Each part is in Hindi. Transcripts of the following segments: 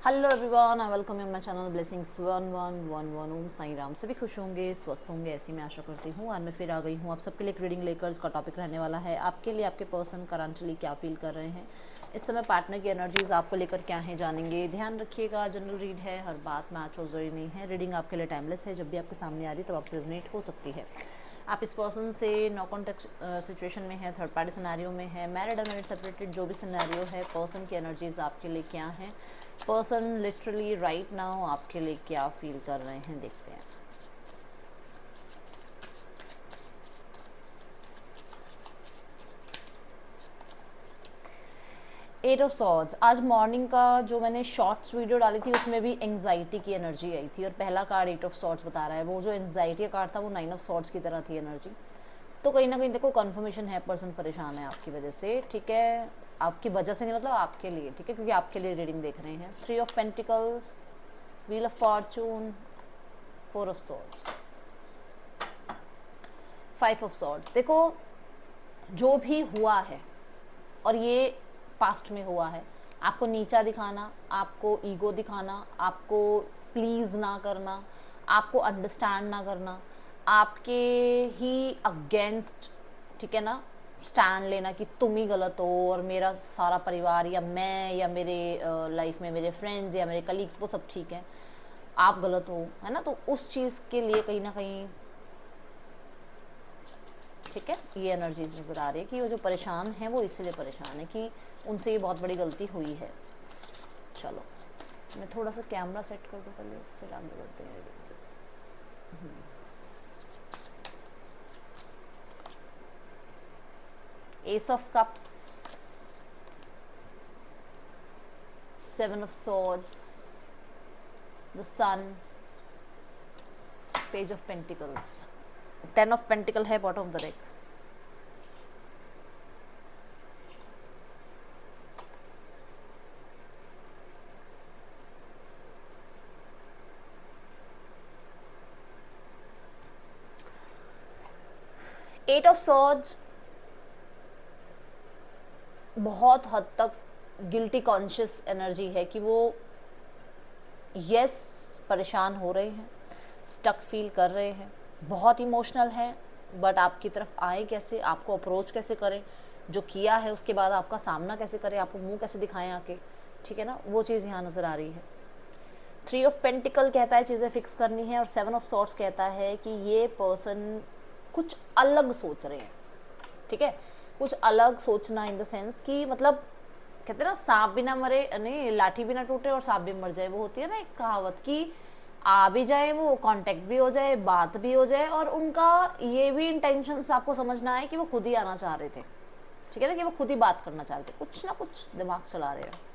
Hello everyone, I welcome you my channel blessings 1111 Om Sai Ram. सभी खुश होंगे, स्वस्थ होंगे, ऐसी मैं आशा करती हूँ। आज मैं फिर आ गई हूँ आप सबके लिए एक रीडिंग लेकर। इसका टॉपिक रहने वाला है आपके लिए आपके पर्सन करंटली क्या फील कर रहे हैं इस समय, पार्टनर की एनर्जीज आपको लेकर क्या है जानेंगे। ध्यान रखिएगा, जनरल रीड है, हर बात मैच हो जरूरी नहीं है। रीडिंग आपके लिए टाइमलेस है, जब भी आपके सामने आ रही है तब आपसे रेजोनेट हो सकती है। आप इस पर्सन से नो कॉन्टेक्ट सिचुएशन में है, थर्ड पार्टी सिनेरियो में है, मैरिड अनमैरिड सेपरेटेड, जो भी सिनेरियो है, पर्सन की एनर्जीज आपके लिए क्या है, पर्सन लिटरली राइट नाउ आपके लिए क्या फील कर रहे हैं, देखते हैं। Eight of swords. आज मॉर्निंग का जो मैंने शॉर्ट्स वीडियो डाली थी उसमें भी एंग्जाइटी की एनर्जी आई थी और पहला कार्ड एट ऑफ सॉर्ड्स बता रहा है। वो जो एंग्जाइटी का कार्ड था वो नाइन ऑफ सॉर्ड्स की तरह थी एनर्जी। तो कहीं ना कहीं देखो कन्फर्मेशन है, पर्सन परेशान है आपकी वजह से, ठीक है। आपकी वजह से नहीं, मतलब आपके लिए, ठीक है, क्योंकि आपके लिए रीडिंग देख रहे हैं। Three of pentacles, wheel of Fortune, four of swords, five of swords. देखो जो भी हुआ है और ये पास्ट में हुआ है, आपको नीचा दिखाना, आपको ईगो दिखाना, आपको प्लीज़ ना करना, आपको अंडरस्टैंड ना करना, आपके ही अगेंस्ट, ठीक है ना, स्टैंड लेना कि तुम ही गलत हो और मेरा सारा परिवार या मैं या मेरे लाइफ में मेरे फ्रेंड्स या मेरे कलीग्स वो सब ठीक है, आप गलत हो, है ना। तो उस चीज़ के लिए कहीं ना कहीं, ठीक है, ये एनर्जीज नज़र आ रही है कि वो जो परेशान है वो इसलिए परेशान है कि उनसे ये बहुत बड़ी गलती हुई है। चलो मैं थोड़ा सा कैमरा सेट कर दूँ पहले, फिर आगे बढ़ते हैं। Ace of cups, seven of swords, the sun, page of pentacles, ten of pentacle है bottom of the deck. Eight of swords बहुत हद तक गिल्टी कॉन्शियस एनर्जी है कि वो यस परेशान हो रहे हैं, स्टक फील कर रहे हैं, बहुत इमोशनल है, बट आपकी तरफ आए कैसे, आपको अप्रोच कैसे करें, जो किया है उसके बाद आपका सामना कैसे करें, आपको मुंह कैसे दिखाएं आके, ठीक है ना, वो चीज़ यहाँ नज़र आ रही है। थ्री ऑफ पेंटिकल कहता है चीज़ें फिक्स करनी है और सेवन ऑफ सॉर्ड्स कहता है कि ये पर्सन कुछ अलग सोच रहे हैं, ठीक है। कुछ अलग सोचना इन द सेंस कि मतलब कहते हैं ना, सांप भी ना मरे, नहीं लाठी भी ना टूटे और सांप भी मर जाए, वो होती है ना एक कहावत कि आ भी जाए, वो कांटेक्ट भी हो जाए, बात भी हो जाए, और उनका ये भी इंटेंशंस आपको समझना है कि वो खुद ही आना चाह रहे थे, ठीक है ना, कि वो खुद ही बात करना चाह रहे थे, कुछ ना कुछ दिमाग चला रहे हैं।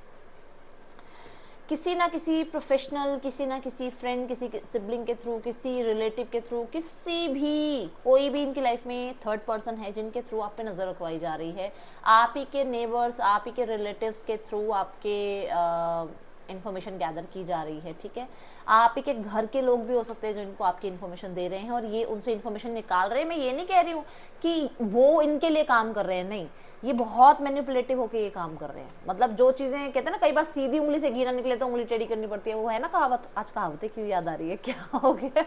किसी ना किसी प्रोफेशनल, किसी ना किसी फ्रेंड, किसी सिबलिंग के थ्रू, किसी रिलेटिव के थ्रू, किसी भी कोई भी इनकी लाइफ में थर्ड पर्सन है जिनके थ्रू आप पे नज़र रखवाई जा रही है। आप ही के नेबर्स, आप ही के रिलेटिव्स के थ्रू आपके इन्फॉर्मेशन गैदर की जा रही है, ठीक है। आप ही के घर के लोग भी हो सकते हैं जो इनको आपकी इन्फॉर्मेशन दे रहे हैं और ये उनसे इन्फॉर्मेशन निकाल रहे हैं। मैं ये नहीं कह रही हूँ कि वो इनके लिए काम कर रहे हैं, नहीं, ये बहुत मैनिपुलेटिव होकर ये काम कर रहे हैं। मतलब जो चीज़ें कहते हैं ना, कई बार सीधी उंगली से घी ना निकले तो उंगली टेढ़ी करनी पड़ती है, वो है ना कहावत। आज कहावतें क्यों याद आ रही है, क्या हो गया।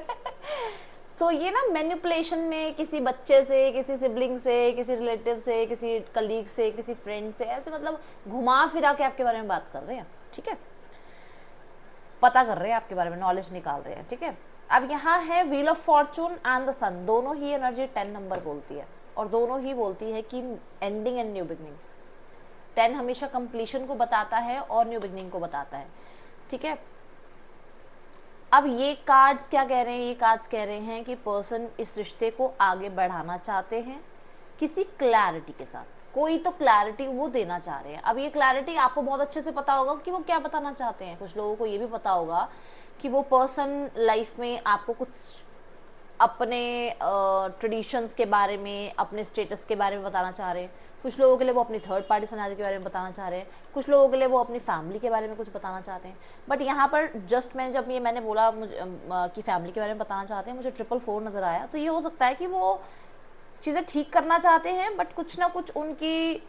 सो ये ना मैनिपुलेशन में किसी बच्चे से, किसी सिबलिंग से, किसी रिलेटिव से, किसी कलीग से, किसी फ्रेंड से, ऐसे मतलब घुमा फिरा के आपके बारे में बात कर रहे हैं, ठीक है, पता कर रहे हैं आपके बारे में, नॉलेज निकाल रहे हैं, ठीक है। अब यहाँ है wheel of fortune and the sun, दोनों ही एनर्जी 10 नंबर बोलती है और दोनों ही बोलती है कि एंडिंग एंड न्यू बिगनिंग। 10 हमेशा कंप्लीशन को बताता है और न्यू बिगनिंग को बताता है, ठीक है। अब ये कार्ड्स क्या कह रहे हैं, ये कार्ड्स कह रहे हैं कि पर्सन इस रिश्ते को आगे बढ़ाना चाहते हैं किसी क्लैरिटी के साथ, कोई तो क्लैरिटी वो देना चाह रहे हैं। अब ये क्लैरिटी आपको बहुत अच्छे से पता होगा कि वो क्या बताना चाहते हैं। कुछ लोगों को ये भी पता होगा कि वो पर्सन लाइफ में आपको कुछ अपने ट्रेडिशंस के बारे में, अपने स्टेटस के बारे में बताना चाह रहे हैं। कुछ लोगों के लिए वो अपनी थर्ड पार्टी सिनेरियो के बारे में बताना चाह रहे हैं, कुछ लोगों के लिए वो अपनी फैमिली के बारे में कुछ बताना चाहते हैं। बट यहाँ पर जस्ट मैंने बोला मुझे कि फैमिली के बारे में बताना चाहते हैं, मुझे 444 नज़र आया। तो ये हो सकता है कि वो चीज़ें ठीक करना चाहते हैं बट कुछ ना कुछ उनकी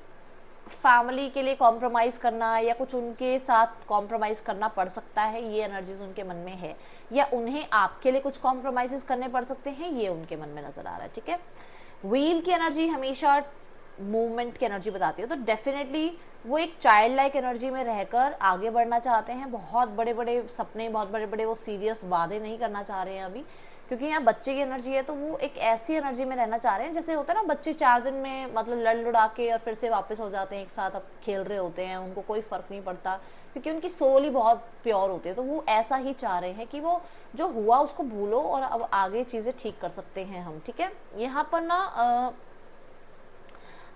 फैमिली के लिए कॉम्प्रोमाइज़ करना या कुछ उनके साथ कॉम्प्रोमाइज़ करना पड़ सकता है, ये एनर्जीज उनके मन में है, या उन्हें आपके लिए कुछ कॉम्प्रोमाइज़ करने पड़ सकते हैं, ये उनके मन में नज़र आ रहा है। ठीक है, व्हील की एनर्जी हमेशा मूवमेंट की एनर्जी बताती है, तो डेफिनेटली वो एक चाइल्ड लाइक एनर्जी में रहकर आगे बढ़ना चाहते हैं। बहुत बड़े बड़े सपने, बहुत बड़े बड़े वो सीरियस वादे नहीं करना चाह रहे हैं अभी, क्योंकि यहाँ बच्चे की एनर्जी है, तो वो एक ऐसी एनर्जी में रहना चाह रहे हैं जैसे होता है ना बच्चे 4 दिन में मतलब लड़ लुड़ा के और फिर से वापस हो जाते हैं एक साथ, अब खेल रहे होते हैं, उनको कोई फ़र्क नहीं पड़ता, क्योंकि उनकी सोल ही बहुत प्योर होती है। तो वो ऐसा ही चाह रहे हैं कि वो जो हुआ उसको भूलो और अब आगे चीज़ें ठीक कर सकते हैं हम। ठीक है, यहाँ पर ना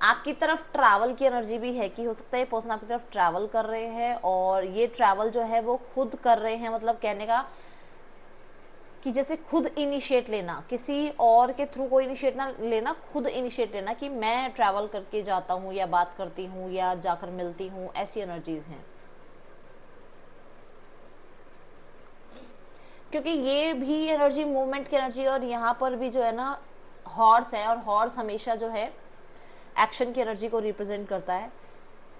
आपकी तरफ ट्रैवल की एनर्जी भी है कि हो सकता है ये पर्सन आपकी तरफ ट्रैवल कर रहे हैं, और ये ट्रैवल जो है वो खुद कर रहे हैं, मतलब कहने का कि जैसे खुद इनिशिएट लेना, किसी और के थ्रू कोई इनिशिएट ना लेना, खुद इनिशिएट लेना कि मैं ट्रैवल करके जाता हूँ या बात करती हूँ या जाकर मिलती हूँ, ऐसी एनर्जीज हैं। क्योंकि ये भी एनर्जी मूवमेंट की एनर्जी, और यहाँ पर भी जो है ना हॉर्स है, और हॉर्स हमेशा जो है एक्शन की एनर्जी को रिप्रेजेंट करता है।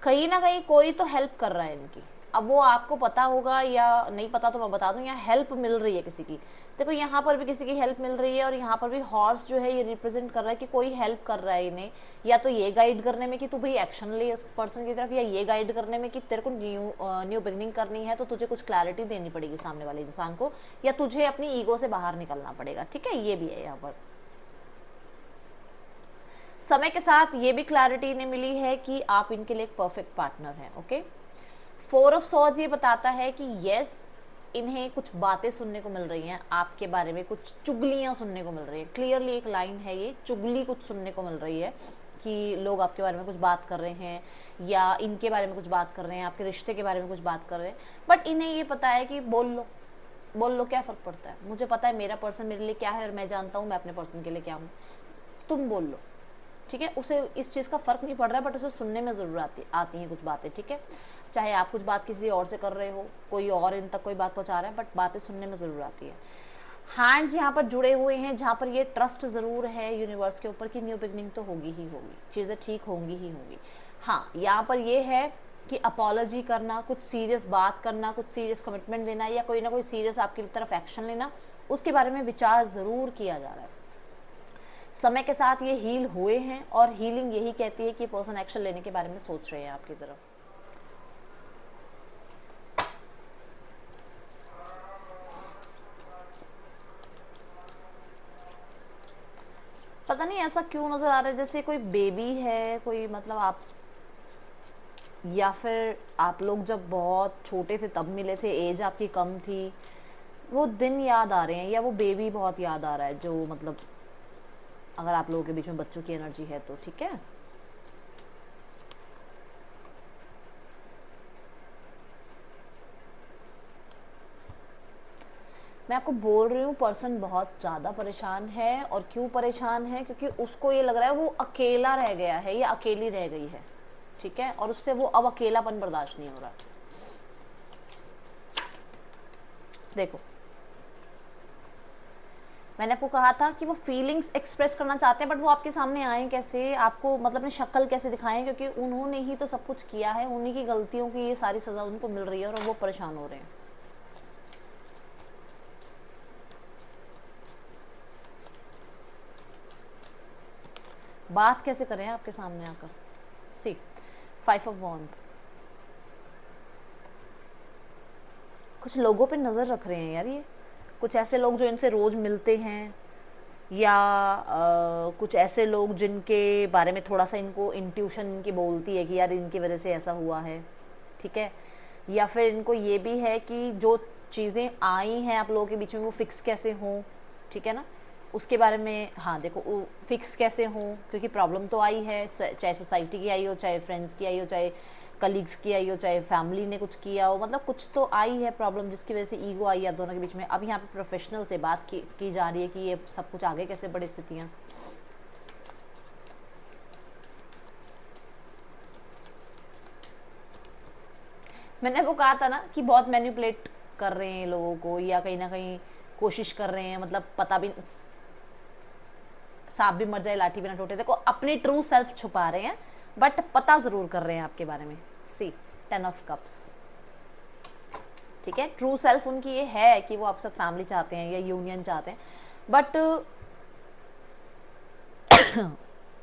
कहीं ना कहीं कोई तो हेल्प कर रहा है इनकी, अब वो आपको पता होगा या नहीं पता तो मैं बता दूं, यहाँ हेल्प मिल रही है किसी की। देखो यहाँ पर भी किसी की हेल्प मिल रही है, और यहाँ पर भी हॉर्स जो है ये रिप्रेजेंट कर रहा है कि कोई हेल्प कर रहा है इन्हें, या तो ये गाइड करने में कि तू भाई एक्शन ले उस पर्सन की तरफ, या ये गाइड करने में कि तेरे को न्यू बिगनिंग करनी है तो तुझे कुछ क्लैरिटी देनी पड़ेगी सामने वाले इंसान को, या तुझे अपनी ईगो से बाहर निकलना पड़ेगा। ठीक है, ये भी है यहाँ पर। समय के साथ ये भी क्लैरिटी इन्हें मिली है कि आप इनके लिए एक परफेक्ट पार्टनर हैं। ओके, 4 ऑफ सॉर्ड्स ये बताता है कि यस, इन्हें कुछ बातें सुनने को मिल रही हैं आपके बारे में, कुछ चुगलियाँ सुनने को मिल रही है। क्लियरली एक लाइन है ये, चुगली कुछ सुनने को मिल रही है कि लोग आपके बारे में कुछ बात कर रहे हैं, या इनके बारे में कुछ बात कर रहे हैं, आपके रिश्ते के बारे में कुछ बात कर रहे हैं, बट इन्हें ये पता है कि बोल लो, बोल लो, क्या फ़र्क पड़ता है, मुझे पता है मेरा पर्सन मेरे लिए क्या है, और मैं जानता हूँ मैं अपने पर्सन के लिए क्या हूँ, तुम बोल लो। ठीक है, उसे इस चीज़ का फ़र्क नहीं पड़ रहा है, बट उसे सुनने में ज़रूर आती हैं कुछ बातें। ठीक है, चाहे आप कुछ बात किसी और से कर रहे हो, कोई और इन तक कोई बात पहुंचा रहा है, बट बातें सुनने में ज़रूर आती है। हैंड्स यहाँ पर जुड़े हुए हैं, जहाँ पर ये ट्रस्ट ज़रूर है यूनिवर्स के ऊपर कि न्यू बिगनिंग तो होगी ही होगी, चीज़ें ठीक होंगी ही होंगी। हाँ, यहाँ पर ये है कि अपॉलॉजी करना, कुछ सीरियस बात करना, कुछ सीरियस कमिटमेंट देना, या कोई ना कोई सीरियस आपकी तरफ एक्शन लेना, उसके बारे में विचार ज़रूर किया जा रहा है। समय के साथ ये हील हुए हैं, और हीलिंग यही कहती है कि पर्सन एक्शन लेने के बारे में सोच रहे हैं आपकी तरफ। पता नहीं ऐसा क्यों नज़र आ रहा है जैसे कोई बेबी है, कोई मतलब आप, या फिर आप लोग जब बहुत छोटे थे तब मिले थे, एज आपकी कम थी, वो दिन याद आ रहे हैं, या वो बेबी बहुत याद आ रहा है, जो मतलब अगर आप लोगों के बीच में बच्चों की एनर्जी है तो। ठीक है, मैं आपको बोल रही हूँ पर्सन बहुत ज़्यादा परेशान है, और क्यों परेशान है, क्योंकि उसको ये लग रहा है वो अकेला रह गया है या अकेली रह गई है। ठीक है, और उससे वो अब अकेलापन बर्दाश्त नहीं हो रहा। देखो, मैंने आपको कहा था कि वो फीलिंग्स एक्सप्रेस करना चाहते हैं, बट वो आपके सामने आए कैसे, आपको मतलब अपनी शक्ल कैसे दिखाएं, क्योंकि उन्होंने ही तो सब कुछ किया है, उन्हीं की गलतियों की ये सारी सज़ा उनको मिल रही है, और वो परेशान हो रहे हैं। बात कैसे करें आपके सामने आकर। सी 5 ऑफ वॉन्ड्स, कुछ लोगों पे नज़र रख रहे हैं यार ये, कुछ ऐसे लोग जो इनसे रोज़ मिलते हैं, या कुछ ऐसे लोग जिनके बारे में थोड़ा सा इनको इंट्यूशन इनकी बोलती है कि यार इनकी वजह से ऐसा हुआ है। ठीक है, या फिर इनको ये भी है कि जो चीज़ें आई हैं आप लोगों के बीच में वो फिक्स कैसे हों। ठीक है ना, उसके बारे में, हाँ देखो वो फिक्स कैसे हों, क्योंकि प्रॉब्लम तो आई है, चाहे सोसाइटी की आई हो, चाहे फ्रेंड्स की आई हो, चाहे कलीग्स की आई हो, चाहे फैमिली ने कुछ किया हो, मतलब कुछ तो आई है प्रॉब्लम जिसकी वजह से ईगो आई है आप दोनों के बीच में। अब यहाँ पे प्रोफेशनल से बात की जा रही है कि ये सब कुछ आगे कैसे बढ़े स्थितियाँ। मैंने वो कहा था ना कि बहुत मैनिपुलेट कर रहे हैं लोगों को, या कहीं ना कहीं कोशिश कर रहे हैं, मतलब पता भी, सांप भी मर जाए लाठी भी ना टूटे। देखो अपनी ट्रू सेल्फ छुपा रहे हैं, बट पता ज़रूर कर रहे हैं आपके बारे में। सी 10 ऑफ कप्स, ठीक है। ट्रू सेल्फ उनकी ये है कि वो आपके साथ फैमिली चाहते हैं या यूनियन चाहते हैं, बट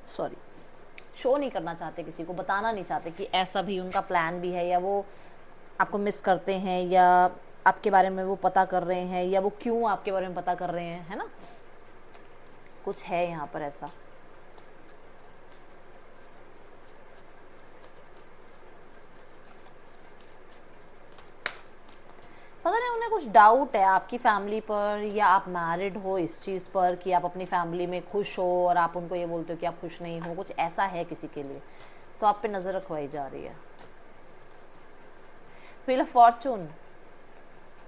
सॉरी, शो नहीं करना चाहते, किसी को बताना नहीं चाहते कि ऐसा भी उनका प्लान भी है, या वो आपको मिस करते हैं, या आपके बारे में वो पता कर रहे हैं, या वो क्यों आपके बारे में पता कर रहे हैं, है ना। कुछ है यहाँ पर ऐसा। पता नहीं उन्हें कुछ डाउट है आपकी फैमिली पर, या आप मैरिड हो इस चीज़ पर कि आप अपनी फैमिली में खुश हो और आप उनको ये बोलते हो कि आप खुश नहीं हो, कुछ ऐसा है किसी के लिए, तो आप पे नज़र रखवाई जा रही है। व्हील ऑफ फॉर्चून,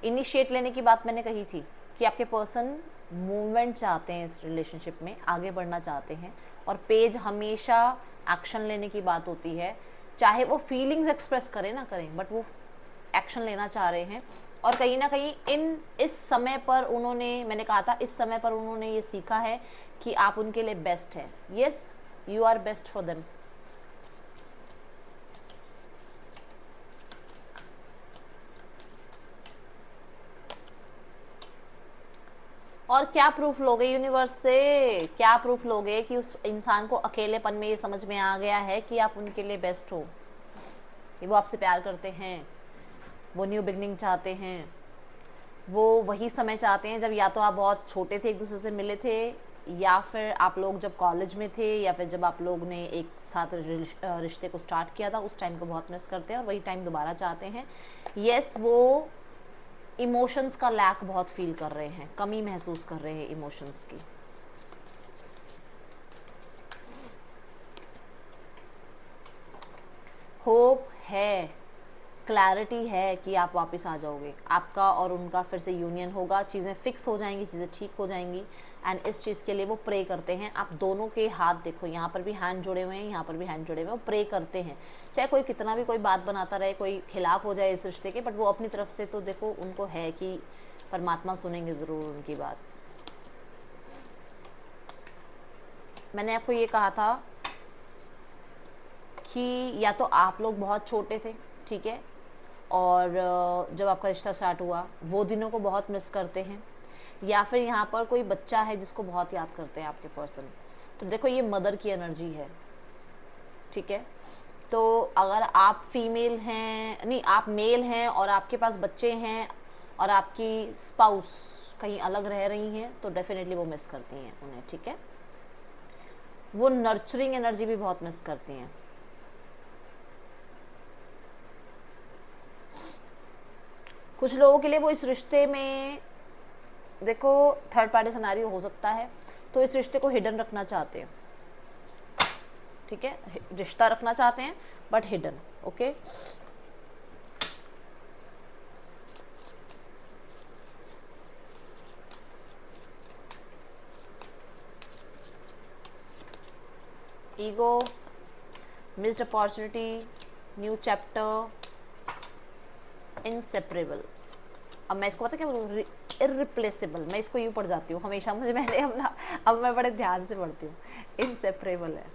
इनिशिएट लेने की बात मैंने कही थी कि आपके पर्सन मूवमेंट चाहते हैं, इस रिलेशनशिप में आगे बढ़ना चाहते हैं, और पेज हमेशा एक्शन लेने की बात होती है, चाहे वो फीलिंग्स एक्सप्रेस करें ना करें, बट वो एक्शन लेना चाह रहे हैं। और कहीं ना कहीं इस समय पर उन्होंने, मैंने कहा था इस समय पर उन्होंने ये सीखा है कि आप उनके लिए बेस्ट है। Yes, you are best for them. और क्या प्रूफ लोगे यूनिवर्स से, क्या प्रूफ लोगे कि उस इंसान को अकेलेपन में ये समझ में आ गया है कि आप उनके लिए बेस्ट हो, कि वो आपसे प्यार करते हैं, वो न्यू बिगनिंग चाहते हैं, वो वही समय चाहते हैं जब या तो आप बहुत छोटे थे, एक दूसरे से मिले थे, या फिर आप लोग जब कॉलेज में थे, या फिर जब आप लोग ने एक साथ रिश्ते को स्टार्ट किया था, उस टाइम को बहुत मिस करते हैं और वही टाइम दोबारा चाहते हैं। यस, वो इमोशंस का लैक बहुत फील कर रहे हैं, कमी महसूस कर रहे हैं इमोशंस की। होप है, क्लैरिटी है कि आप वापस आ जाओगे, आपका और उनका फिर से यूनियन होगा, चीज़ें फिक्स हो जाएंगी, चीज़ें ठीक हो जाएंगी। एंड इस चीज़ के लिए वो प्रे करते हैं। आप दोनों के हाथ देखो, यहाँ पर भी हैंड जुड़े हुए हैं, यहाँ पर भी हैंड जुड़े हुए हैं, वो प्रे करते हैं। चाहे कोई कितना भी कोई बात बनाता रहे, कोई खिलाफ हो जाए इस रिश्ते के, बट वो अपनी तरफ से तो देखो उनको है कि परमात्मा सुनेंगे ज़रूर उनकी बात। मैंने आपको ये कहा था कि या तो आप लोग बहुत छोटे थे, ठीक है, और जब आपका रिश्ता स्टार्ट हुआ वो दिनों को बहुत मिस करते हैं, या फिर यहाँ पर कोई बच्चा है जिसको बहुत याद करते हैं आपके पर्सन। तो देखो ये मदर की एनर्जी है, ठीक है। तो अगर आप फीमेल हैं, नहीं आप मेल हैं और आपके पास बच्चे हैं और आपकी स्पाउस कहीं अलग रह रही हैं, तो डेफिनेटली वो मिस करती हैं उन्हें, ठीक है। वो नर्चरिंग एनर्जी भी बहुत मिस करती हैं। कुछ लोगों के लिए वो इस रिश्ते में, देखो थर्ड पार्टी सिनेरियो हो सकता है, तो इस रिश्ते को हिडन रखना चाहते हैं, ठीक है, रिश्ता रखना चाहते हैं but hidden, okay. Ego, missed opportunity, new chapter, inseparable. अब मैं इसको पता क्या बोलूँ, इररिप्लेसेबल। मैं इसको यूँ पढ़ जाती हूँ हमेशा, मुझे मैंने अपना, अब मैं बड़े ध्यान से पढ़ती हूँ। इनसेपरेबल है।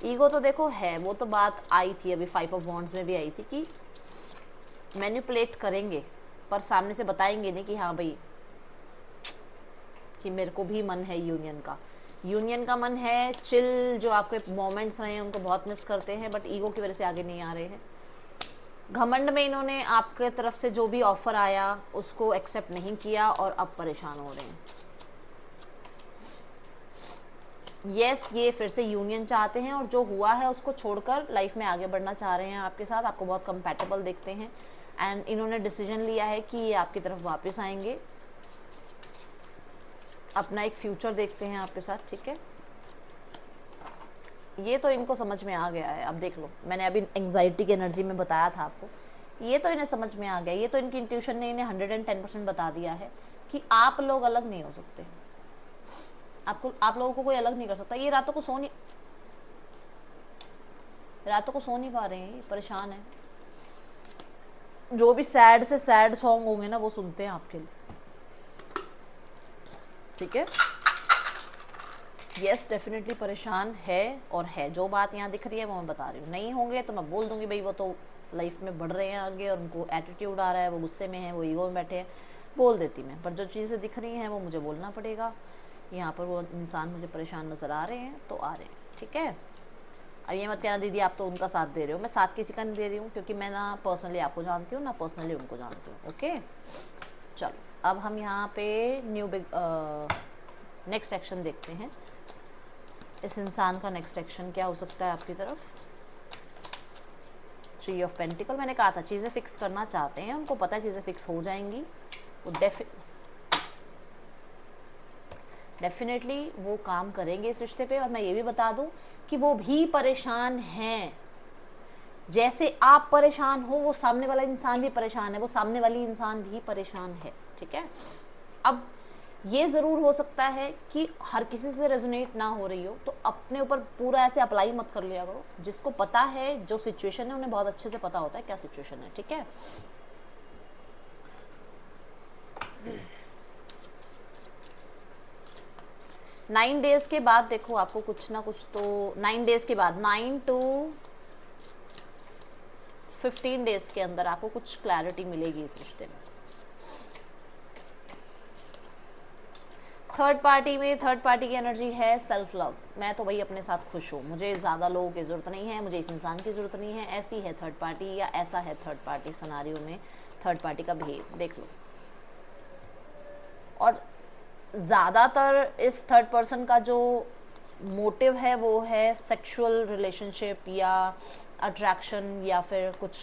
ईगो तो देखो है, वो तो बात आई थी अभी 5 ऑफ वॉन्ड्स में भी आई थी कि मैनिपुलेट करेंगे पर सामने से बताएंगे नहीं कि हाँ भाई कि मेरे को भी मन है यूनियन का। यूनियन का मन है, चिल जो आपके मोमेंट्स रहे हैं उनको बहुत मिस करते हैं, बट ईगो की वजह से आगे नहीं आ रहे हैं। घमंड में इन्होंने आपके तरफ से जो भी ऑफर आया उसको एक्सेप्ट नहीं किया और अब परेशान हो रहे हैं। यस, ये फिर से यूनियन चाहते हैं और जो हुआ है उसको छोड़कर लाइफ में आगे बढ़ना चाह रहे हैं आपके साथ, आपको बहुत कंपैटिबल देखते हैं। एंड इन्होंने डिसीजन लिया है कि ये आपकी तरफ वापस आएंगे, अपना एक फ्यूचर देखते हैं आपके साथ, ठीक है। ये तो इनको समझ में आ गया है। अब देख लो, मैंने अभी एंग्जाइटी की एनर्जी में बताया था आपको, ये तो इन्हें समझ में आ गया। ये तो इनकी इंट्यूशन ने इन्हें 110% बता दिया है कि आप लोग अलग नहीं हो सकते, आप लोगों को कोई अलग नहीं कर सकता। ये रातों को सो नहीं पा रहे हैं, ये परेशान है। जो भी सैड से सैड सॉन्ग होंगे ना वो सुनते हैं आपके लिए, ठीक है। यस डेफिनेटली परेशान है, और है जो बात यहाँ दिख रही है वो मैं बता रही हूँ। नहीं होंगे तो मैं बोल दूँगी भाई वो तो लाइफ में बढ़ रहे हैं आगे और उनको एटीट्यूड आ रहा है, वो गुस्से में है, वो ईगो में बैठे हैं, बोल देती मैं। पर जो चीज़ें दिख रही हैं वो मुझे बोलना पड़ेगा। यहाँ पर वो इंसान मुझे परेशान नज़र आ रहे हैं तो आ रहे हैं, ठीक है। अब ये मत कहना दीदी आप तो उनका साथ दे रहे हो, मैं साथ किसी का नहीं दे रही हूँ, क्योंकि मैं ना पर्सनली आपको जानती हूँ ना पर्सनली उनको जानती हूँ। ओके चलो अब हम यहाँ पे नेक्स्ट एक्शन देखते हैं। इस इंसान का नेक्स्ट एक्शन क्या हो सकता है आपकी तरफ? 3 ऑफ पेंटिकल। मैंने कहा था चीज़ें फिक्स करना चाहते हैं, उनको पता है चीज़ें फिक्स हो जाएंगी, वो डेफिनेटली वो काम करेंगे इस रिश्ते पे। और मैं ये भी बता दूं कि वो भी परेशान हैं, जैसे आप परेशान हो वो सामने वाला इंसान भी परेशान है, वो सामने वाली इंसान भी परेशान है, ठीक है। अब ये ज़रूर हो सकता है कि हर किसी से रेजोनेट ना हो रही हो, तो अपने ऊपर पूरा ऐसे अप्लाई मत कर लिया करो। जिसको पता है जो सिचुएशन है उन्हें बहुत अच्छे से पता होता है क्या सिचुएशन है, ठीक है। नाइन डेज के बाद देखो आपको कुछ ना कुछ तो 9 डेज के बाद 9 to 15 डेज के अंदर आपको कुछ क्लैरिटी मिलेगी इस रिश्ते में। थर्ड पार्टी की एनर्जी है सेल्फ लव। मैं तो भाई अपने साथ खुश हूँ, मुझे ज़्यादा लोगों की ज़रूरत नहीं है, मुझे इस इंसान की ज़रूरत नहीं है। ऐसी है थर्ड पार्टी, या ऐसा है थर्ड पार्टी सिनेरियो में थर्ड पार्टी का बिहेव, देख लो। और ज़्यादातर इस थर्ड पर्सन का जो मोटिव है वो है सेक्सुअल रिलेशनशिप या अट्रैक्शन, या फिर कुछ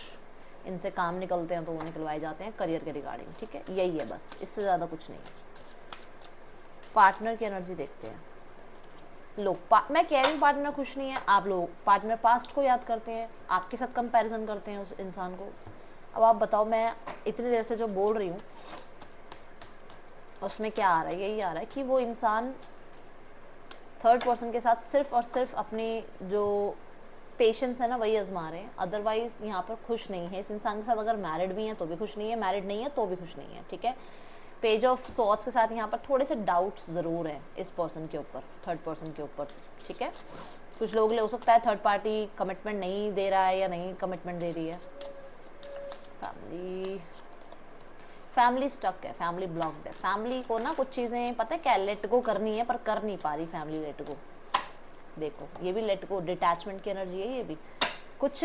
इनसे काम निकलते हैं तो वो निकलवाए जाते हैं करियर के रिगार्डिंग, ठीक है। यही है बस, इससे ज़्यादा कुछ नहीं। पार्टनर की एनर्जी देखते हैं लोग। मैं कह रही हूँ पार्टनर खुश नहीं है, आप लोग पार्टनर पास्ट को याद करते हैं, आपके साथ कंपैरिजन करते हैं उस इंसान को। अब आप बताओ, मैं इतनी देर से जो बोल रही हूँ उसमें क्या आ रहा है? यही आ रहा है कि वो इंसान थर्ड पर्सन के साथ सिर्फ और सिर्फ अपनी जो पेशेंस है ना वही आजमा रहे हैं, अदरवाइज यहाँ पर खुश नहीं है। इस इंसान के साथ अगर मैरिड भी है तो भी खुश नहीं है, मैरिड नहीं है तो भी खुश नहीं है, ठीक है। पेज ऑफ सॉर्ट्स के साथ यहाँ पर थोड़े से डाउट्स ज़रूर हैं इस पर्सन के ऊपर, थर्ड पर्सन के ऊपर, ठीक है। कुछ लोग हो सकता है थर्ड पार्टी कमिटमेंट नहीं दे रहा है या नहीं कमिटमेंट दे रही है। फैमिली स्टक है, फैमिली ब्लॉक्ड है। फैमिली को ना कुछ चीज़ें पता है क्या लेट गो करनी है, पर कर नहीं पा रही फैमिली लेट गो। देखो ये भी लेट गो, डिटैचमेंट की एनर्जी है ये भी कुछ।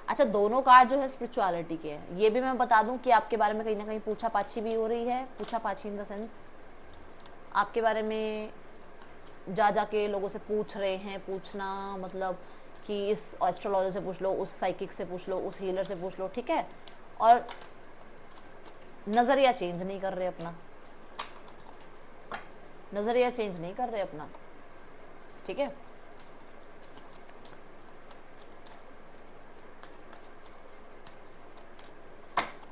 अच्छा दोनों कार्ड जो है स्पिरिचुअलिटी के हैं। ये भी मैं बता दूं कि आपके बारे में कहीं ना कहीं पूछा पाछी भी हो रही है। पूछा पाछी इन द सेंस आपके बारे में जा के लोगों से पूछ रहे हैं। पूछना मतलब कि इस एस्ट्रोलॉजर से पूछ लो, उस साइकिक से पूछ लो, उस हीलर से पूछ लो, ठीक है। और नज़रिया चेंज नहीं कर रहे अपना, नज़रिया चेंज नहीं कर रहे अपना, ठीक है।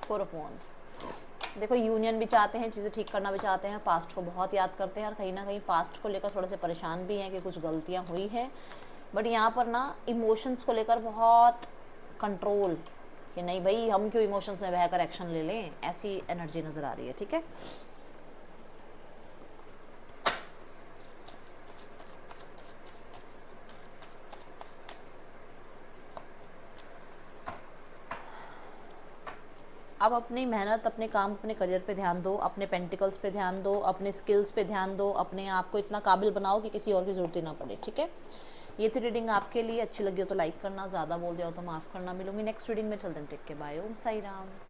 Four of wands. देखो यूनियन भी चाहते हैं, चीज़ें ठीक करना भी चाहते हैं, पास्ट को बहुत याद करते हैं और कहीं ना कहीं पास्ट को लेकर थोड़े से परेशान भी हैं कि कुछ गलतियां हुई हैं। बट यहाँ पर ना इमोशंस को लेकर बहुत कंट्रोल, कि नहीं भाई हम क्यों इमोशंस में बहकर एक्शन ले लें, ऐसी एनर्जी नज़र आ रही है, ठीक है। अब अपनी मेहनत, अपने काम, अपने करियर पे ध्यान दो, अपने पेंटिकल्स पे ध्यान दो, अपने स्किल्स पे ध्यान दो, अपने आप को इतना काबिल बनाओ कि किसी और की ज़रूरत ही ना पड़े, ठीक है। ये थी रीडिंग आपके लिए। अच्छी लगी हो तो लाइक करना, ज़्यादा बोल दिया हो तो माफ़ करना। मिलूंगी नेक्स्ट रीडिंग में, चलते हैं, टेक के बाय। ओम साई राम।